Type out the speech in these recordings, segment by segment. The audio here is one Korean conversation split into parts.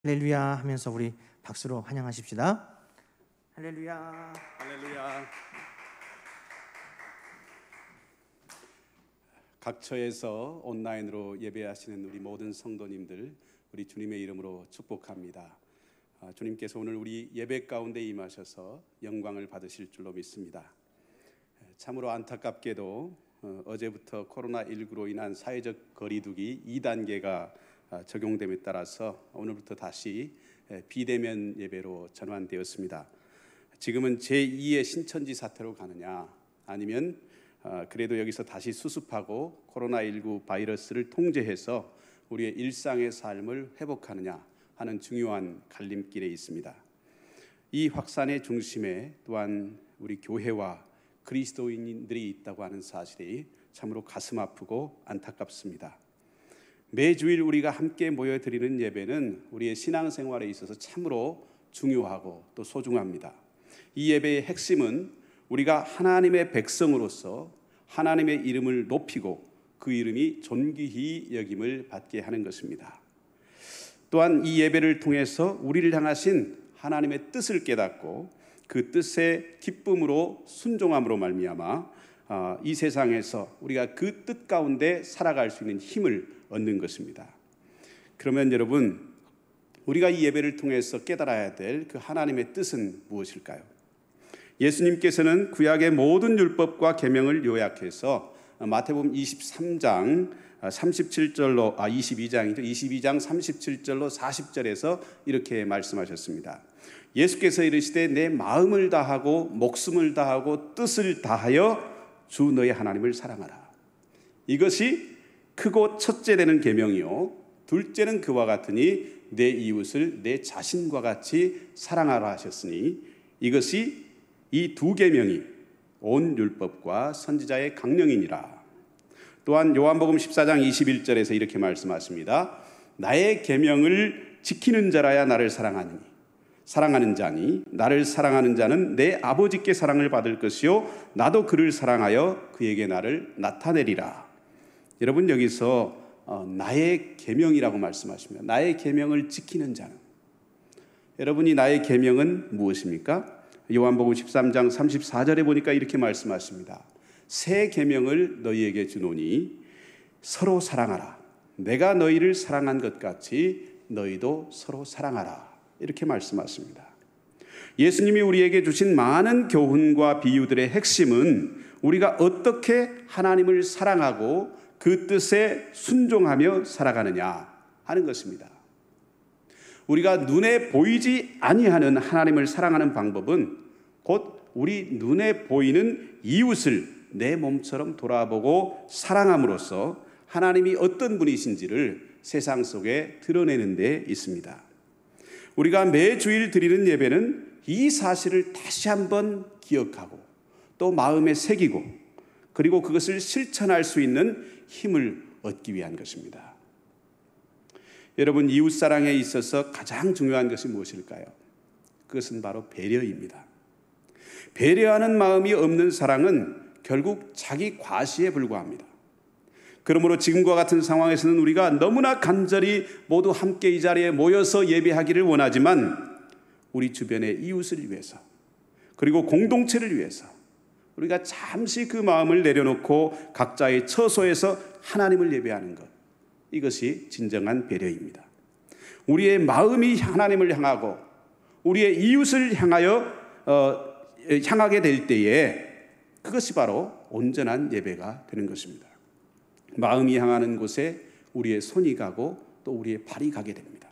할렐루야 하면서 우리 박수로 환영하십시다. 할렐루야. 할렐루야. 각처에서 온라인으로 예배하시는 우리 모든 성도님들, 우리 주님의 이름으로 축복합니다. 주님께서 오늘 우리 예배 가운데 임하셔서 영광을 받으실 줄로 믿습니다. 참으로 안타깝게도 어제부터 코로나19로 인한 사회적 거리두기 2단계가 적용됨에 따라서 오늘부터 다시 비대면 예배로 전환되었습니다. 지금은 제2의 신천지 사태로 가느냐, 아니면 그래도 여기서 다시 수습하고 코로나19 바이러스를 통제해서 우리의 일상의 삶을 회복하느냐 하는 중요한 갈림길에 있습니다. 이 확산의 중심에 또한 우리 교회와 그리스도인들이 있다고 하는 사실이 참으로 가슴 아프고 안타깝습니다. 매주일 우리가 함께 모여드리는 예배는 우리의 신앙생활에 있어서 참으로 중요하고 또 소중합니다. 이 예배의 핵심은 우리가 하나님의 백성으로서 하나님의 이름을 높이고 그 이름이 존귀히 여김을 받게 하는 것입니다. 또한 이 예배를 통해서 우리를 향하신 하나님의 뜻을 깨닫고 그 뜻의 기쁨으로 순종함으로 말미암아 이 세상에서 우리가 그 뜻 가운데 살아갈 수 있는 힘을 얻는 것입니다. 그러면 여러분, 우리가 이 예배를 통해서 깨달아야 될 그 하나님의 뜻은 무엇일까요? 예수님께서는 구약의 모든 율법과 계명을 요약해서 마태복음 22장 37절로 40절에서 이렇게 말씀하셨습니다. 예수께서 이르시되 내 마음을 다하고 목숨을 다하고 뜻을 다하여 주 너의 하나님을 사랑하라. 이것이 크고 첫째 되는 계명이요 둘째는 그와 같으니 내 이웃을 내 자신과 같이 사랑하라 하셨으니 이것이 이 두 계명이 온 율법과 선지자의 강령이니라. 또한 요한복음 14장 21절에서 이렇게 말씀하십니다. 나의 계명을 지키는 자라야 나를 사랑하는 자니 나를 사랑하는 자는 내 아버지께 사랑을 받을 것이요 나도 그를 사랑하여 그에게 나를 나타내리라. 여러분, 여기서 나의 계명이라고 말씀하십니다. 나의 계명을 지키는 자는, 여러분이 나의 계명은 무엇입니까? 요한복음 13장 34절에 보니까 이렇게 말씀하십니다. 새 계명을 너희에게 주노니 서로 사랑하라. 내가 너희를 사랑한 것 같이 너희도 서로 사랑하라. 이렇게 말씀하십니다. 예수님이 우리에게 주신 많은 교훈과 비유들의 핵심은 우리가 어떻게 하나님을 사랑하고 그 뜻에 순종하며 살아가느냐 하는 것입니다. 우리가 눈에 보이지 아니하는 하나님을 사랑하는 방법은 곧 우리 눈에 보이는 이웃을 내 몸처럼 돌아보고 사랑함으로써 하나님이 어떤 분이신지를 세상 속에 드러내는 데 있습니다. 우리가 매주일 드리는 예배는 이 사실을 다시 한번 기억하고 또 마음에 새기고 그리고 그것을 실천할 수 있는 힘을 얻기 위한 것입니다. 여러분, 이웃사랑에 있어서 가장 중요한 것이 무엇일까요? 그것은 바로 배려입니다. 배려하는 마음이 없는 사랑은 결국 자기 과시에 불과합니다. 그러므로 지금과 같은 상황에서는 우리가 너무나 간절히 모두 함께 이 자리에 모여서 예배하기를 원하지만 우리 주변의 이웃을 위해서 그리고 공동체를 위해서 우리가 잠시 그 마음을 내려놓고 각자의 처소에서 하나님을 예배하는 것, 이것이 진정한 배려입니다. 우리의 마음이 하나님을 향하고 우리의 이웃을 향하게 될 때에 그것이 바로 온전한 예배가 되는 것입니다. 마음이 향하는 곳에 우리의 손이 가고 또 우리의 발이 가게 됩니다.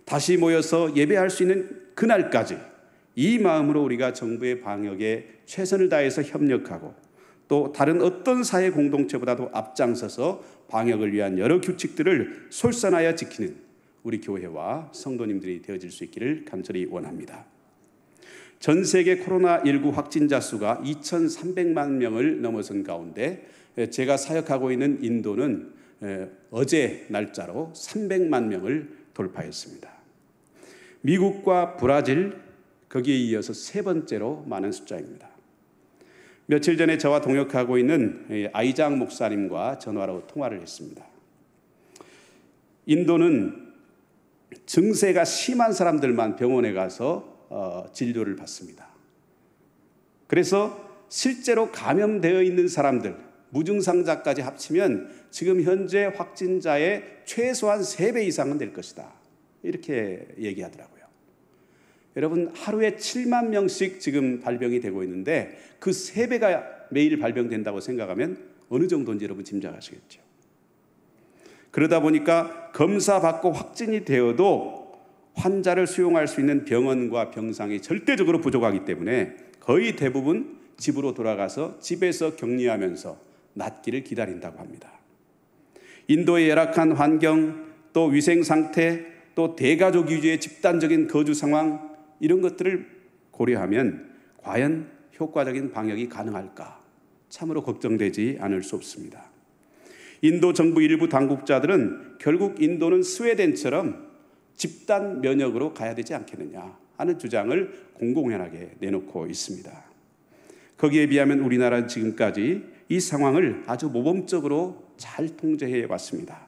다시 모여서 예배할 수 있는 그날까지 이 마음으로 우리가 정부의 방역에 최선을 다해서 협력하고 또 다른 어떤 사회 공동체보다도 앞장서서 방역을 위한 여러 규칙들을 솔선하여 지키는 우리 교회와 성도님들이 되어질 수 있기를 간절히 원합니다. 전 세계 코로나19 확진자 수가 2,300만 명을 넘어선 가운데 제가 사역하고 있는 인도는 어제 날짜로 300만 명을 돌파했습니다. 미국과 브라질, 거기에 이어서 세 번째로 많은 숫자입니다. 며칠 전에 저와 동역하고 있는 아이작 목사님과 전화로 통화를 했습니다. 인도는 증세가 심한 사람들만 병원에 가서 진료를 받습니다. 그래서 실제로 감염되어 있는 사람들, 무증상자까지 합치면 지금 현재 확진자의 최소한 3배 이상은 될 것이다. 이렇게 얘기하더라고요. 여러분, 하루에 7만 명씩 지금 발병이 되고 있는데 그 3배가 매일 발병된다고 생각하면 어느 정도인지 여러분 짐작하시겠죠. 그러다 보니까 검사받고 확진이 되어도 환자를 수용할 수 있는 병원과 병상이 절대적으로 부족하기 때문에 거의 대부분 집으로 돌아가서 집에서 격리하면서 낫기를 기다린다고 합니다. 인도의 열악한 환경, 또 위생 상태, 또 대가족 위주의 집단적인 거주 상황, 이런 것들을 고려하면 과연 효과적인 방역이 가능할까? 참으로 걱정되지 않을 수 없습니다. 인도 정부 일부 당국자들은 결국 인도는 스웨덴처럼 집단 면역으로 가야 되지 않겠느냐 하는 주장을 공공연하게 내놓고 있습니다. 거기에 비하면 우리나라는 지금까지 이 상황을 아주 모범적으로 잘 통제해 왔습니다.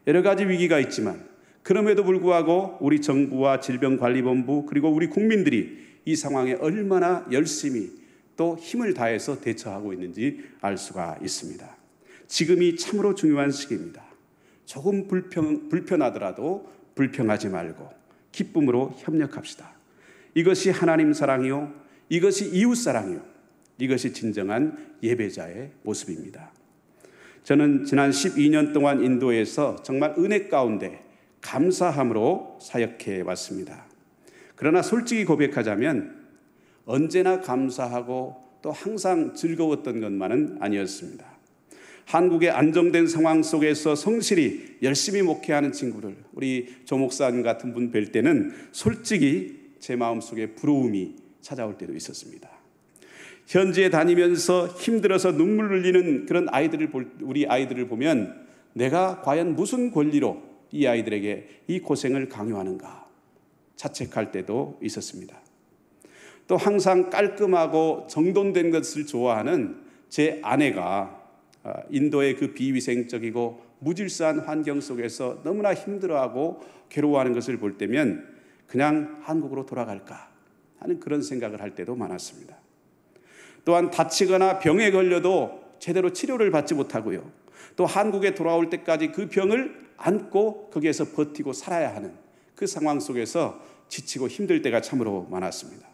여러 가지 위기가 있지만 그럼에도 불구하고 우리 정부와 질병관리본부 그리고 우리 국민들이 이 상황에 얼마나 열심히 또 힘을 다해서 대처하고 있는지 알 수가 있습니다. 지금이 참으로 중요한 시기입니다. 조금 불편하더라도 불평하지 말고 기쁨으로 협력합시다. 이것이 하나님 사랑이요, 이것이 이웃 사랑이요, 이것이 진정한 예배자의 모습입니다. 저는 지난 12년 동안 인도에서 정말 은혜 가운데 감사함으로 사역해 왔습니다. 그러나 솔직히 고백하자면 언제나 감사하고 또 항상 즐거웠던 것만은 아니었습니다. 한국의 안정된 상황 속에서 성실히 열심히 목회하는 친구들, 우리 조 목사님 같은 분 뵐 때는 솔직히 제 마음속에 부러움이 찾아올 때도 있었습니다. 현지에 다니면서 힘들어서 눈물 흘리는 그런 우리 아이들을 보면 내가 과연 무슨 권리로 이 아이들에게 이 고생을 강요하는가 자책할 때도 있었습니다. 또 항상 깔끔하고 정돈된 것을 좋아하는 제 아내가 인도의 그 비위생적이고 무질서한 환경 속에서 너무나 힘들어하고 괴로워하는 것을 볼 때면 그냥 한국으로 돌아갈까 하는 그런 생각을 할 때도 많았습니다. 또한 다치거나 병에 걸려도 제대로 치료를 받지 못하고요. 또 한국에 돌아올 때까지 그 병을 안고 거기에서 버티고 살아야 하는 그 상황 속에서 지치고 힘들 때가 참으로 많았습니다.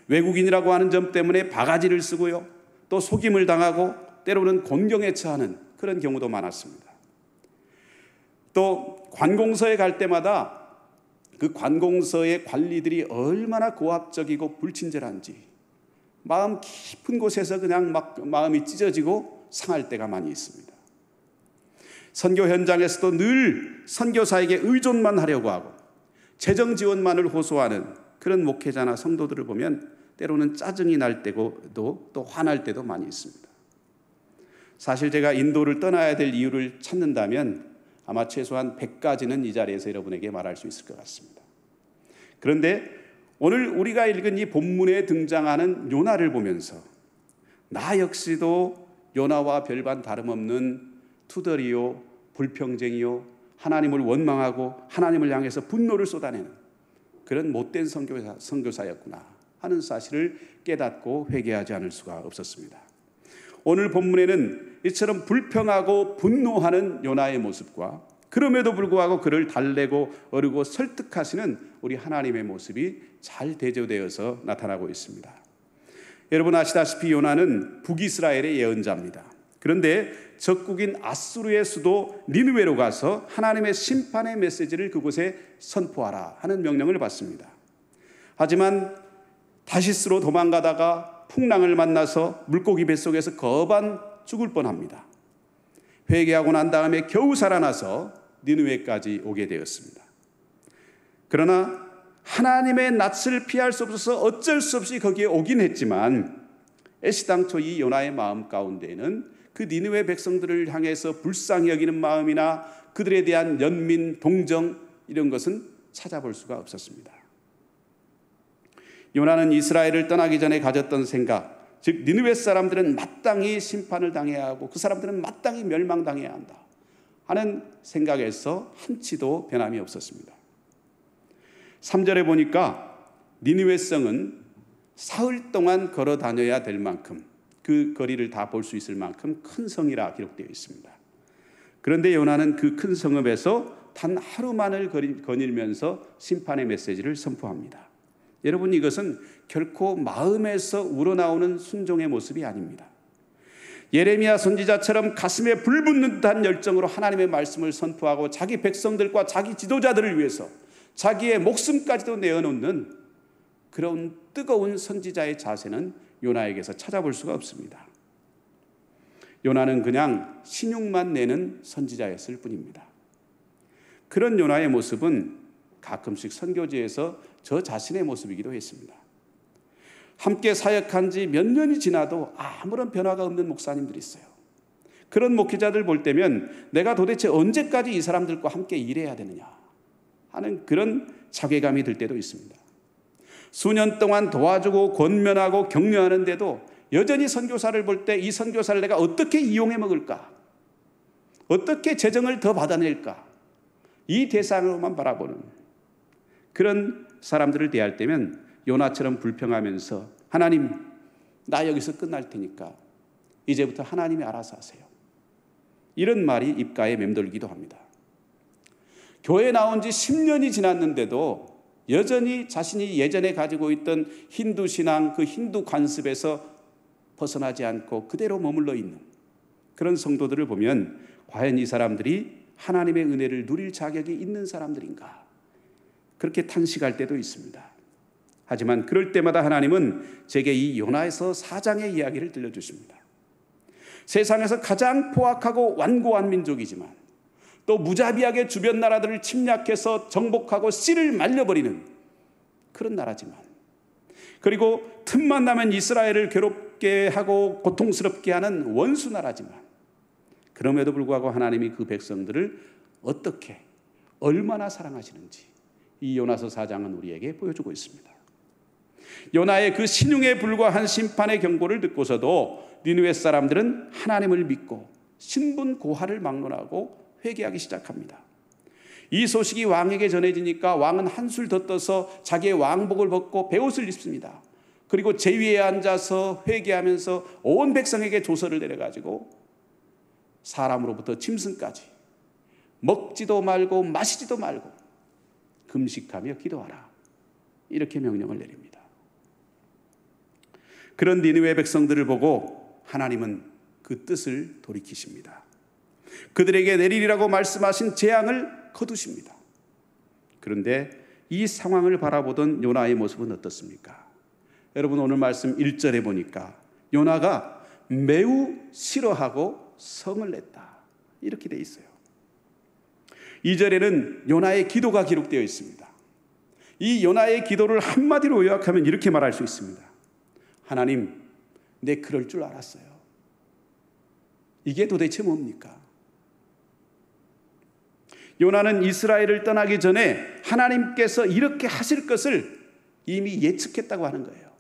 외국인이라고 하는 점 때문에 바가지를 쓰고요. 또 속임을 당하고 때로는 곤경에 처하는 그런 경우도 많았습니다. 또 관공서에 갈 때마다 그 관공서의 관리들이 얼마나 고압적이고 불친절한지 마음 깊은 곳에서 그냥 막 마음이 찢어지고 상할 때가 많이 있습니다. 선교 현장에서도 늘 선교사에게 의존만 하려고 하고 재정 지원만을 호소하는 그런 목회자나 성도들을 보면 때로는 짜증이 날 때도 또 화날 때도 많이 있습니다. 사실 제가 인도를 떠나야 될 이유를 찾는다면 아마 최소한 100가지는 이 자리에서 여러분에게 말할 수 있을 것 같습니다. 그런데 오늘 우리가 읽은 이 본문에 등장하는 요나를 보면서 나 역시도 요나와 별반 다름없는 투덜이요, 불평쟁이요, 하나님을 원망하고 하나님을 향해서 분노를 쏟아내는 그런 못된 선교사였구나 하는 사실을 깨닫고 회개하지 않을 수가 없었습니다. 오늘 본문에는 이처럼 불평하고 분노하는 요나의 모습과 그럼에도 불구하고 그를 달래고 어르고 설득하시는 우리 하나님의 모습이 잘 대조되어서 나타나고 있습니다. 여러분 아시다시피 요나는 북이스라엘의 예언자입니다. 그런데 적국인 아수르의 수도 니느웨로 가서 하나님의 심판의 메시지를 그곳에 선포하라 하는 명령을 받습니다. 하지만 다시스로 도망가다가 풍랑을 만나서 물고기 뱃속에서 거반 죽을 뻔합니다. 회개하고 난 다음에 겨우 살아나서 니느웨까지 오게 되었습니다. 그러나 하나님의 낯을 피할 수 없어서 어쩔 수 없이 거기에 오긴 했지만 애시당초 이 요나의 마음 가운데에는 그 니느웨 백성들을 향해서 불쌍히 여기는 마음이나 그들에 대한 연민, 동정 이런 것은 찾아볼 수가 없었습니다. 요나는 이스라엘을 떠나기 전에 가졌던 생각, 즉 니느웨 사람들은 마땅히 심판을 당해야 하고 그 사람들은 마땅히 멸망당해야 한다 하는 생각에서 한치도 변함이 없었습니다. 3절에 보니까 니느웨 성은 사흘 동안 걸어 다녀야 될 만큼, 그 거리를 다 볼 수 있을 만큼 큰 성이라 기록되어 있습니다. 그런데 요나는 그 큰 성읍에서 단 하루만을 거닐면서 심판의 메시지를 선포합니다. 여러분, 이것은 결코 마음에서 우러나오는 순종의 모습이 아닙니다. 예레미야 선지자처럼 가슴에 불붙는 듯한 열정으로 하나님의 말씀을 선포하고 자기 백성들과 자기 지도자들을 위해서 자기의 목숨까지도 내어놓는 그런 뜨거운 선지자의 자세는 요나에게서 찾아볼 수가 없습니다. 요나는 그냥 신용만 내는 선지자였을 뿐입니다. 그런 요나의 모습은 가끔씩 선교지에서 저 자신의 모습이기도 했습니다. 함께 사역한 지 몇 년이 지나도 아무런 변화가 없는 목사님들이 있어요. 그런 목회자들 볼 때면 내가 도대체 언제까지 이 사람들과 함께 일해야 되느냐 하는 그런 자괴감이 들 때도 있습니다. 수년 동안 도와주고 권면하고 격려하는데도 여전히 선교사를 볼 때 이 선교사를 내가 어떻게 이용해 먹을까? 어떻게 재정을 더 받아낼까? 이 대상으로만 바라보는 그런 사람들을 대할 때면 요나처럼 불평하면서 하나님, 나 여기서 끝날 테니까 이제부터 하나님이 알아서 하세요. 이런 말이 입가에 맴돌기도 합니다. 교회 나온 지 10년이 지났는데도 여전히 자신이 예전에 가지고 있던 힌두 신앙, 그 힌두 관습에서 벗어나지 않고 그대로 머물러 있는 그런 성도들을 보면 과연 이 사람들이 하나님의 은혜를 누릴 자격이 있는 사람들인가? 그렇게 탄식할 때도 있습니다. 하지만 그럴 때마다 하나님은 제게 이 요나에서 4장의 이야기를 들려주십니다. 세상에서 가장 포악하고 완고한 민족이지만 또 무자비하게 주변 나라들을 침략해서 정복하고 씨를 말려버리는 그런 나라지만, 그리고 틈만 나면 이스라엘을 괴롭게 하고 고통스럽게 하는 원수 나라지만, 그럼에도 불구하고 하나님이 그 백성들을 어떻게 얼마나 사랑하시는지 이 요나서 4장은 우리에게 보여주고 있습니다. 요나의 그 신용에 불과한 심판의 경고를 듣고서도 니느웨 사람들은 하나님을 믿고 신분 고하를 막론하고 회개하기 시작합니다. 이 소식이 왕에게 전해지니까 왕은 한술 더 떠서 자기의 왕복을 벗고 베옷을 입습니다. 그리고 제위에 앉아서 회개하면서 온 백성에게 조서를 내려가지고 사람으로부터 짐승까지 먹지도 말고 마시지도 말고 금식하며 기도하라, 이렇게 명령을 내립니다. 그런 니느웨 백성들을 보고 하나님은 그 뜻을 돌이키십니다. 그들에게 내리리라고 말씀하신 재앙을 거두십니다. 그런데 이 상황을 바라보던 요나의 모습은 어떻습니까? 여러분, 오늘 말씀 1절에 보니까 요나가 매우 싫어하고 성을 냈다, 이렇게 돼 있어요. 2절에는 요나의 기도가 기록되어 있습니다. 이 요나의 기도를 한마디로 요약하면 이렇게 말할 수 있습니다. 하나님, 내 그럴 줄 알았어요. 이게 도대체 뭡니까? 요나는 이스라엘을 떠나기 전에 하나님께서 이렇게 하실 것을 이미 예측했다고 하는 거예요.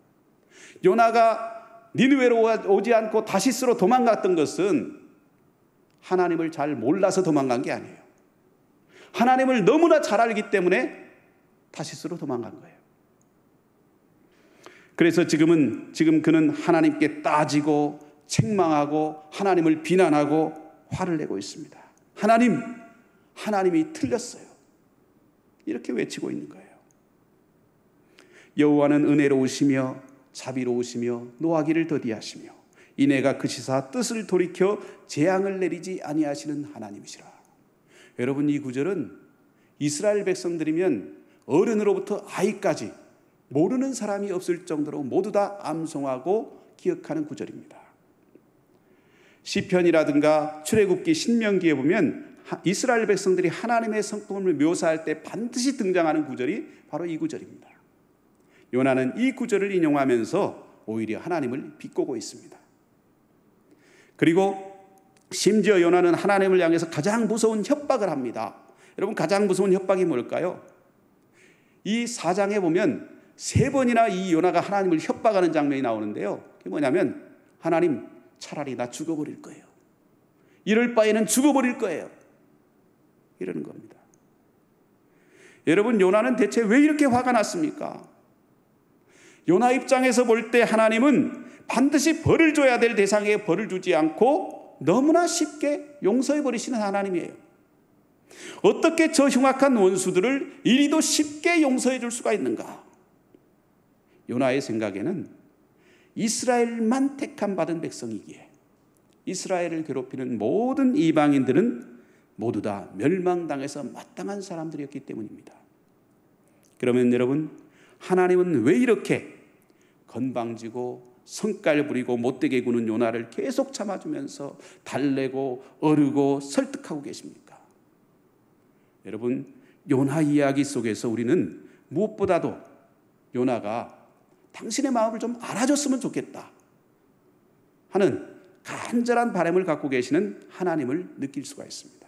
요나가 니느웨로 오지 않고 다시스로 도망갔던 것은 하나님을 잘 몰라서 도망간 게 아니에요. 하나님을 너무나 잘 알기 때문에 다시스로 도망간 거예요. 그래서 지금 그는 하나님께 따지고 책망하고 하나님을 비난하고 화를 내고 있습니다. 하나님이 틀렸어요, 이렇게 외치고 있는 거예요. 여호와는 은혜로우시며 자비로우시며 노하기를 더디하시며 이내가 그치사 뜻을 돌이켜 재앙을 내리지 아니하시는 하나님이시라. 여러분, 이 구절은 이스라엘 백성들이면 어른으로부터 아이까지 모르는 사람이 없을 정도로 모두 다 암송하고 기억하는 구절입니다. 시편이라든가 출애굽기, 신명기에 보면 이스라엘 백성들이 하나님의 성품을 묘사할 때 반드시 등장하는 구절이 바로 이 구절입니다. 요나는 이 구절을 인용하면서 오히려 하나님을 비꼬고 있습니다. 그리고 심지어 요나는 하나님을 향해서 가장 무서운 협박을 합니다. 여러분, 가장 무서운 협박이 뭘까요? 이 4장에 보면 3번이나 이 요나가 하나님을 협박하는 장면이 나오는데요. 그게 뭐냐면, 하나님, 차라리 나 죽어버릴 거예요. 이럴 바에는 죽어버릴 거예요, 이러는 겁니다. 여러분, 요나는 대체 왜 이렇게 화가 났습니까? 요나 입장에서 볼 때 하나님은 반드시 벌을 줘야 될 대상에게 벌을 주지 않고 너무나 쉽게 용서해 버리시는 하나님이에요. 어떻게 저 흉악한 원수들을 이리도 쉽게 용서해 줄 수가 있는가? 요나의 생각에는 이스라엘만 택함 받은 백성이기에 이스라엘을 괴롭히는 모든 이방인들은 모두 다 멸망당해서 마땅한 사람들이었기 때문입니다. 그러면 여러분, 하나님은 왜 이렇게 건방지고 성깔 부리고 못되게 구는 요나를 계속 참아주면서 달래고 어르고 설득하고 계십니까? 여러분, 요나 이야기 속에서 우리는 무엇보다도 요나가 당신의 마음을 좀 알아줬으면 좋겠다 하는 간절한 바람을 갖고 계시는 하나님을 느낄 수가 있습니다.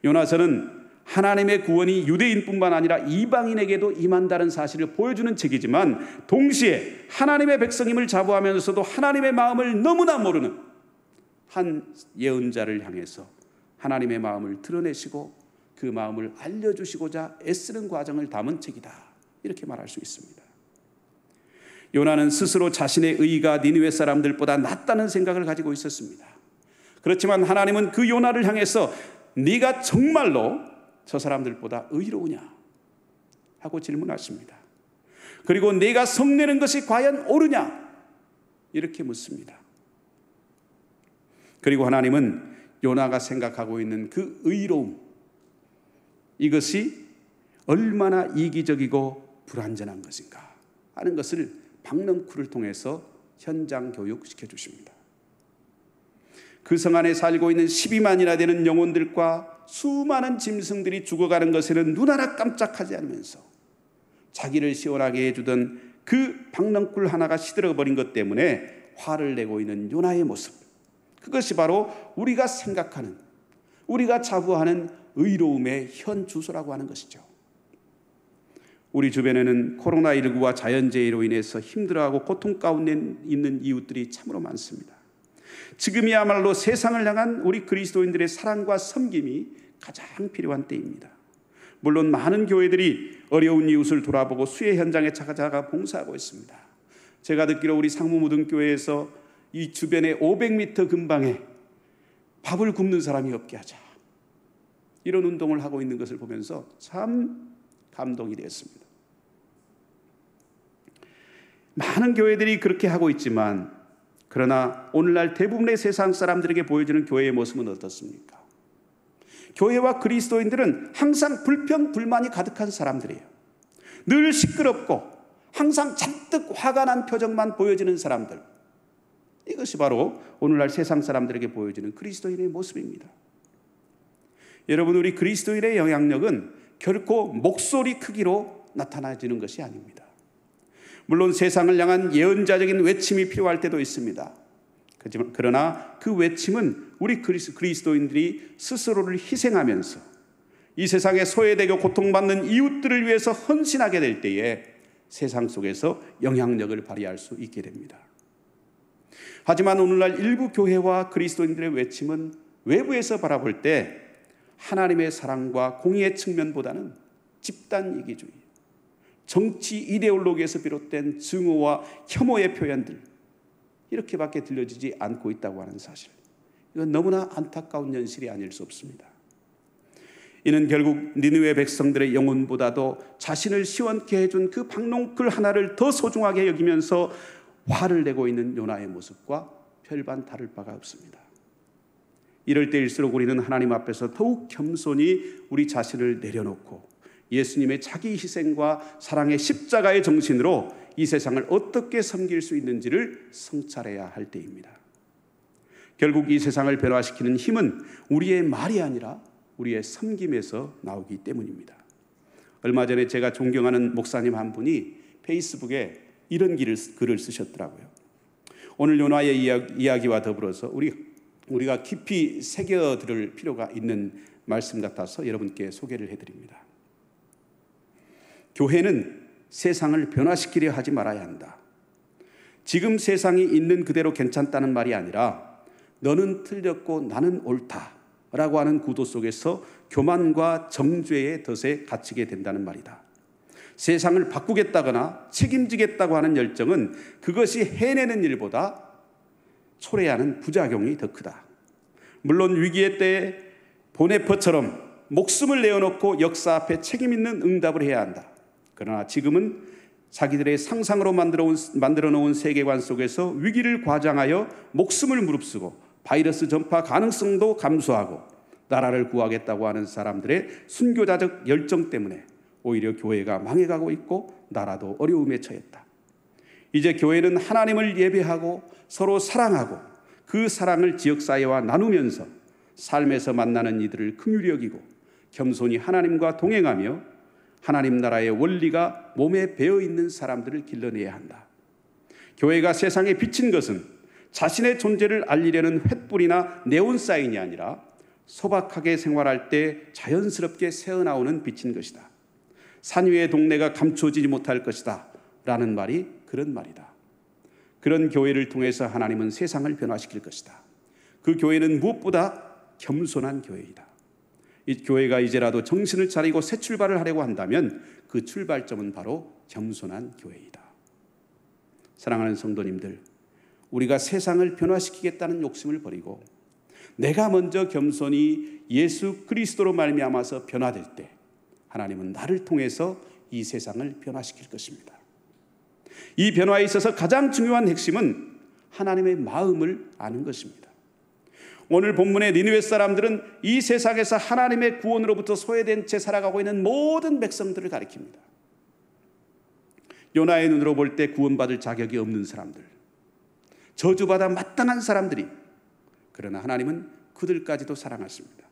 요나서는 하나님의 구원이 유대인뿐만 아니라 이방인에게도 임한다는 사실을 보여주는 책이지만 동시에 하나님의 백성임을 자부하면서도 하나님의 마음을 너무나 모르는 한 예언자를 향해서 하나님의 마음을 드러내시고 그 마음을 알려주시고자 애쓰는 과정을 담은 책이다, 이렇게 말할 수 있습니다. 요나는 스스로 자신의 의가 니느웨 사람들보다 낫다는 생각을 가지고 있었습니다. 그렇지만 하나님은 그 요나를 향해서 네가 정말로 저 사람들보다 의로우냐 하고 질문하십니다. 그리고 네가 성내는 것이 과연 옳으냐 이렇게 묻습니다. 그리고 하나님은 요나가 생각하고 있는 그 의로움, 이것이 얼마나 이기적이고 불완전한 것인가 하는 것을 박넝쿨을 통해서 현장 교육시켜 주십니다. 그 성 안에 살고 있는 12만이나 되는 영혼들과 수많은 짐승들이 죽어가는 것에는 눈 하나 깜짝하지 않으면서 자기를 시원하게 해주던 그 박넝쿨 하나가 시들어버린 것 때문에 화를 내고 있는 요나의 모습, 그것이 바로 우리가 생각하는, 우리가 자부하는 의로움의 현 주소라고 하는 것이죠. 우리 주변에는 코로나19와 자연재해로 인해서 힘들어하고 고통 가운데 있는 이웃들이 참으로 많습니다. 지금이야말로 세상을 향한 우리 그리스도인들의 사랑과 섬김이 가장 필요한 때입니다. 물론 많은 교회들이 어려운 이웃을 돌아보고 수혜 현장에 찾아가 봉사하고 있습니다. 제가 듣기로 우리 상무무등교회에서 이 주변에 500m 근방에 밥을 굶는 사람이 없게 하자, 이런 운동을 하고 있는 것을 보면서 참 감동이 되었습니다. 많은 교회들이 그렇게 하고 있지만, 그러나 오늘날 대부분의 세상 사람들에게 보여주는 교회의 모습은 어떻습니까? 교회와 그리스도인들은 항상 불평, 불만이 가득한 사람들이에요. 늘 시끄럽고 항상 잔뜩 화가 난 표정만 보여지는 사람들, 이것이 바로 오늘날 세상 사람들에게 보여지는 그리스도인의 모습입니다. 여러분, 우리 그리스도인의 영향력은 결코 목소리 크기로 나타나지는 것이 아닙니다. 물론 세상을 향한 예언자적인 외침이 필요할 때도 있습니다. 그러나 그 외침은 우리 그리스도인들이 스스로를 희생하면서 이 세상에 소외되고 고통받는 이웃들을 위해서 헌신하게 될 때에 세상 속에서 영향력을 발휘할 수 있게 됩니다. 하지만 오늘날 일부 교회와 그리스도인들의 외침은 외부에서 바라볼 때 하나님의 사랑과 공의의 측면보다는 집단 이기주의, 정치 이데올로기에서 비롯된 증오와 혐오의 표현들, 이렇게밖에 들려지지 않고 있다고 하는 사실, 이건 너무나 안타까운 현실이 아닐 수 없습니다. 이는 결국 니느웨 백성들의 영혼보다도 자신을 시원케 해준 그 박농쿨 하나를 더 소중하게 여기면서 화를 내고 있는 요나의 모습과 별반 다를 바가 없습니다. 이럴 때일수록 우리는 하나님 앞에서 더욱 겸손히 우리 자신을 내려놓고 예수님의 자기 희생과 사랑의 십자가의 정신으로 이 세상을 어떻게 섬길 수 있는지를 성찰해야 할 때입니다. 결국 이 세상을 변화시키는 힘은 우리의 말이 아니라 우리의 섬김에서 나오기 때문입니다. 얼마 전에 제가 존경하는 목사님 한 분이 페이스북에 이런 글을 쓰셨더라고요. 오늘 요나의 이야기와 더불어서 우리가 깊이 새겨들을 필요가 있는 말씀 같아서 여러분께 소개를 해드립니다. 교회는 세상을 변화시키려 하지 말아야 한다. 지금 세상이 있는 그대로 괜찮다는 말이 아니라 너는 틀렸고 나는 옳다, 라고 하는 구도 속에서 교만과 정죄의 덫에 갇히게 된다는 말이다. 세상을 바꾸겠다거나 책임지겠다고 하는 열정은 그것이 해내는 일보다 초래하는 부작용이 더 크다. 물론 위기의 때에 보네퍼처럼 목숨을 내어놓고 역사 앞에 책임 있는 응답을 해야 한다. 그러나 지금은 자기들의 상상으로 만들어 놓은 세계관 속에서 위기를 과장하여 목숨을 무릅쓰고 바이러스 전파 가능성도 감수하고 나라를 구하겠다고 하는 사람들의 순교자적 열정 때문에 오히려 교회가 망해가고 있고 나라도 어려움에 처했다. 이제 교회는 하나님을 예배하고 서로 사랑하고 그 사랑을 지역사회와 나누면서 삶에서 만나는 이들을 긍휼히 여기고 겸손히 하나님과 동행하며 하나님 나라의 원리가 몸에 배어있는 사람들을 길러내야 한다. 교회가 세상에 비친 것은 자신의 존재를 알리려는 횃불이나 네온사인이 아니라 소박하게 생활할 때 자연스럽게 새어나오는 빛인 것이다. 산 위의 동네가 감춰지지 못할 것이다 라는 말이 그런 말이다. 그런 교회를 통해서 하나님은 세상을 변화시킬 것이다. 그 교회는 무엇보다 겸손한 교회이다. 이 교회가 이제라도 정신을 차리고 새 출발을 하려고 한다면 그 출발점은 바로 겸손한 교회이다. 사랑하는 성도님들, 우리가 세상을 변화시키겠다는 욕심을 버리고 내가 먼저 겸손히 예수 그리스도로 말미암아서 변화될 때 하나님은 나를 통해서 이 세상을 변화시킬 것입니다. 이 변화에 있어서 가장 중요한 핵심은 하나님의 마음을 아는 것입니다. 오늘 본문의 니느웨 사람들은 이 세상에서 하나님의 구원으로부터 소외된 채 살아가고 있는 모든 백성들을 가리킵니다. 요나의 눈으로 볼 때 구원받을 자격이 없는 사람들, 저주받아 마땅한 사람들이, 그러나 하나님은 그들까지도 사랑하십니다.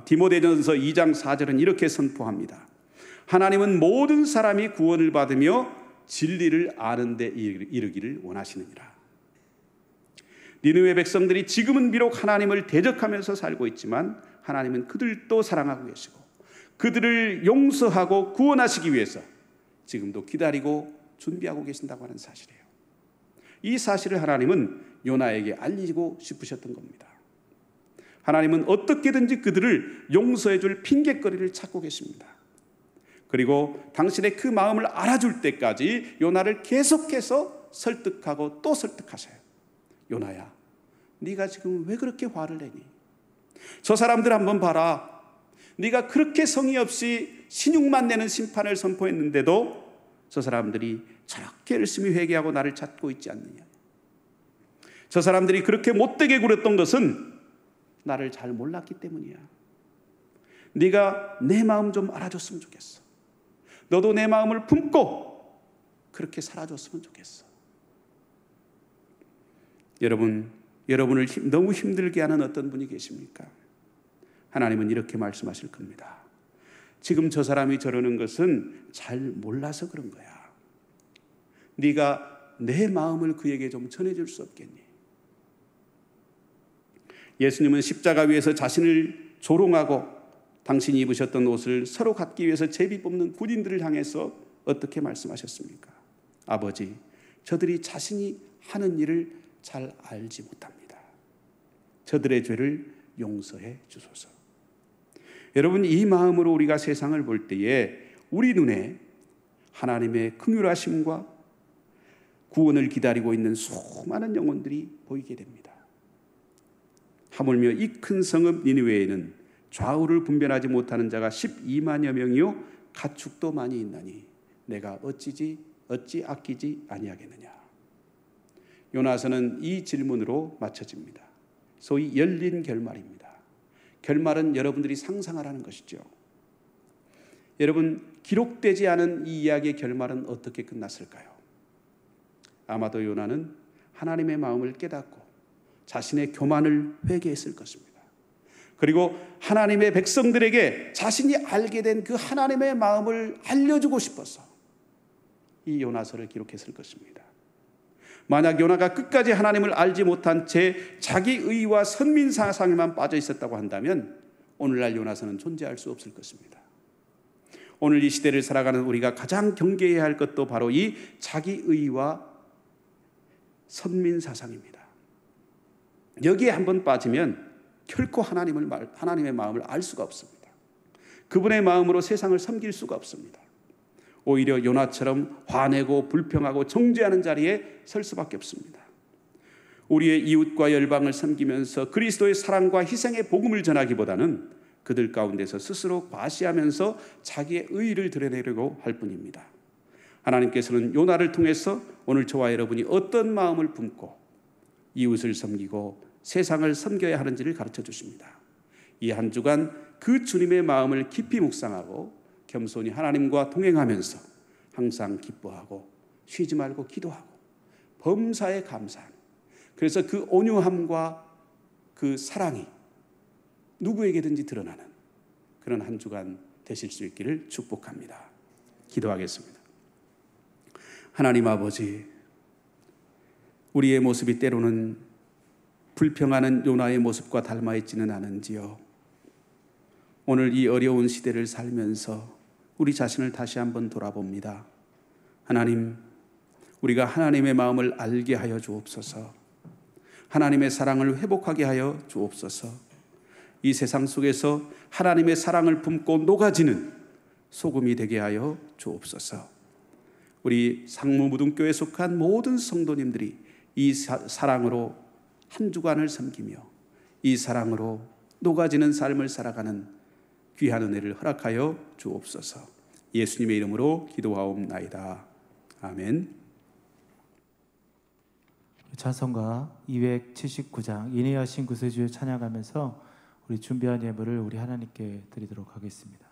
디모데전서 2장 4절은 이렇게 선포합니다. 하나님은 모든 사람이 구원을 받으며 진리를 아는 데 이르기를 원하시느니라. 니느웨 백성들이 지금은 비록 하나님을 대적하면서 살고 있지만 하나님은 그들도 사랑하고 계시고 그들을 용서하고 구원하시기 위해서 지금도 기다리고 준비하고 계신다고 하는 사실이에요. 이 사실을 하나님은 요나에게 알리고 싶으셨던 겁니다. 하나님은 어떻게든지 그들을 용서해 줄 핑곗거리를 찾고 계십니다. 그리고 당신의 그 마음을 알아줄 때까지 요나를 계속해서 설득하고 또 설득하셔요. 요나야, 네가 지금 왜 그렇게 화를 내니? 저 사람들 한번 봐라. 네가 그렇게 성의 없이 신용만 내는 심판을 선포했는데도 저 사람들이 저렇게 열심히 회개하고 나를 찾고 있지 않느냐. 저 사람들이 그렇게 못되게 굴었던 것은 나를 잘 몰랐기 때문이야. 네가 내 마음 좀 알아줬으면 좋겠어. 너도 내 마음을 품고 그렇게 살아줬으면 좋겠어. 여러분을 너무 힘들게 하는 어떤 분이 계십니까? 하나님은 이렇게 말씀하실 겁니다. 지금 저 사람이 저러는 것은 잘 몰라서 그런 거야. 네가 내 마음을 그에게 좀 전해줄 수 없겠니? 예수님은 십자가 위에서 자신을 조롱하고 당신이 입으셨던 옷을 서로 갖기 위해서 제비 뽑는 군인들을 향해서 어떻게 말씀하셨습니까? 아버지, 저들이 자신이 하는 일을 잘 알지 못합니다. 저들의 죄를 용서해 주소서. 여러분, 이 마음으로 우리가 세상을 볼 때에 우리 눈에 하나님의 긍휼하심과 구원을 기다리고 있는 수많은 영혼들이 보이게 됩니다. 하물며 이 큰 성읍 니느웨에는 좌우를 분별하지 못하는 자가 12만여 명이요 가축도 많이 있나니 내가 어찌 아끼지 아니하겠느냐. 요나서는 이 질문으로 맞춰집니다. 소위 열린 결말입니다. 결말은 여러분들이 상상하라는 것이죠. 여러분, 기록되지 않은 이 이야기의 결말은 어떻게 끝났을까요? 아마도 요나는 하나님의 마음을 깨닫고 자신의 교만을 회개했을 것입니다. 그리고 하나님의 백성들에게 자신이 알게 된 그 하나님의 마음을 알려주고 싶어서 이 요나서를 기록했을 것입니다. 만약 요나가 끝까지 하나님을 알지 못한 채 자기 의와 선민 사상에만 빠져 있었다고 한다면 오늘날 요나서는 존재할 수 없을 것입니다. 오늘 이 시대를 살아가는 우리가 가장 경계해야 할 것도 바로 이 자기 의와 선민 사상입니다. 여기에 한번 빠지면 결코 하나님의 마음을 알 수가 없습니다. 그분의 마음으로 세상을 섬길 수가 없습니다. 오히려 요나처럼 화내고 불평하고 정죄하는 자리에 설 수밖에 없습니다. 우리의 이웃과 열방을 섬기면서 그리스도의 사랑과 희생의 복음을 전하기보다는 그들 가운데서 스스로 과시하면서 자기의 의의를 드러내려고 할 뿐입니다. 하나님께서는 요나를 통해서 오늘 저와 여러분이 어떤 마음을 품고 이웃을 섬기고 세상을 섬겨야 하는지를 가르쳐 주십니다. 이 한 주간 그 주님의 마음을 깊이 묵상하고 겸손히 하나님과 동행하면서 항상 기뻐하고 쉬지 말고 기도하고 범사에 감사하는, 그래서 그 온유함과 그 사랑이 누구에게든지 드러나는 그런 한 주간 되실 수 있기를 축복합니다. 기도하겠습니다. 하나님 아버지, 우리의 모습이 때로는 불평하는 요나의 모습과 닮아 있지는 않은지요. 오늘 이 어려운 시대를 살면서 우리 자신을 다시 한번 돌아봅니다. 하나님, 우리가 하나님의 마음을 알게 하여 주옵소서. 하나님의 사랑을 회복하게 하여 주옵소서. 이 세상 속에서 하나님의 사랑을 품고 녹아지는 소금이 되게 하여 주옵소서. 우리 상무무등교에 속한 모든 성도님들이 이 사랑으로 한 주간을 섬기며 이 사랑으로 녹아지는 삶을 살아가는 귀한 은혜를 허락하여 주옵소서. 예수님의 이름으로 기도하옵나이다. 아멘. 찬송가 279장 인내하신 구세주를 찬양하면서 우리 준비한 예물을 우리 하나님께 드리도록 하겠습니다.